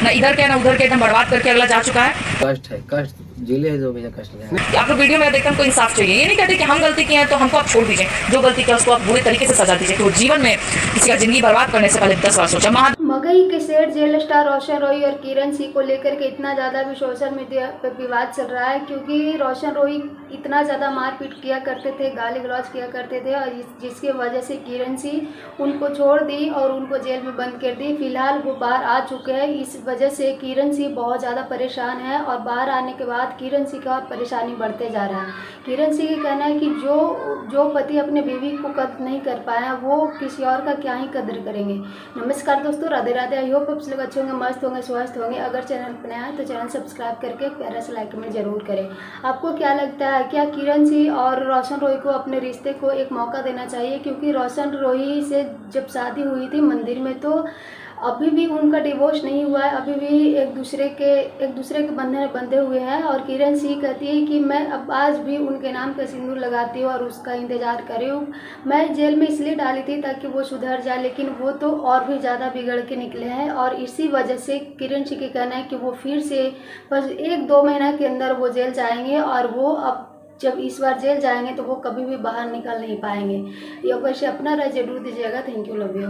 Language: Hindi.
ना इधर के ना उधर के एकदम बर्बाद करके अगला जा चुका है। कष्ट है, कष्ट झेले है जो भी कष्ट है। आप लोग वीडियो में देखकर हमको इंसाफ चाहिए, ये नहीं कहते कि हम गलती किए हैं तो हमको आप छोड़ दीजिए, जो गलती किया उसको आप बुरे तरीके से सजा दीजिए। तो जीवन में किसी का जिंदगी बर्बाद करने से पहले 10 बार सोचा। मगही के सेठ जेल स्टार रोशन रोही और किरण सिंह को लेकर के इतना ज़्यादा भी सोशल मीडिया पर विवाद चल रहा है, क्योंकि रोशन रोही इतना ज़्यादा मारपीट किया करते थे, गाली गलौज किया करते थे, और जिसके वजह से किरण सिंह उनको छोड़ दी और उनको जेल में बंद कर दी। फिलहाल वो बाहर आ चुके हैं। इस वजह से किरण सिंह बहुत ज़्यादा परेशान है और बाहर आने के बाद किरण सिंह का और परेशानी बढ़ते जा रहा है। किरण सिंह का कहना है कि जो पति अपने बीवी को कदर नहीं कर पाया वो किसी और का क्या ही कदर करेंगे। नमस्कार दोस्तों, राधे राधे। आई होप आप लोग अच्छे होंगे, मस्त होंगे, स्वस्थ होंगे। अगर चैनल पर नया है तो चैनल सब्सक्राइब करके प्यारा सा लाइक कमेंट जरूर करें। आपको क्या लगता है, क्या किरण सिंह और रोशन रोही को अपने रिश्ते को एक मौका देना चाहिए? क्योंकि रोशन रोही से जब शादी हुई थी मंदिर में तो अभी भी उनका डिवोर्स नहीं हुआ है, अभी भी एक दूसरे के बंधन में बंधे हुए हैं। और किरण सिंह कहती है कि मैं अब आज भी उनके नाम का सिंदूर लगाती हूँ और उसका इंतजार कर रही हूँ। मैं जेल में इसलिए डाली थी ताकि वो सुधर जाए, लेकिन वो तो और भी ज़्यादा बिगड़ के निकले हैं। और इसी वजह से किरण सिंह का कहना है कि वो फिर से बस 1-2 महीना के अंदर वो जेल जाएंगे, और वो अब जब इस बार जेल जाएंगे तो वो कभी भी बाहर निकल नहीं पाएंगे। ये वैसे अपना राय जरूर दीजिएगा। Thank you, love you.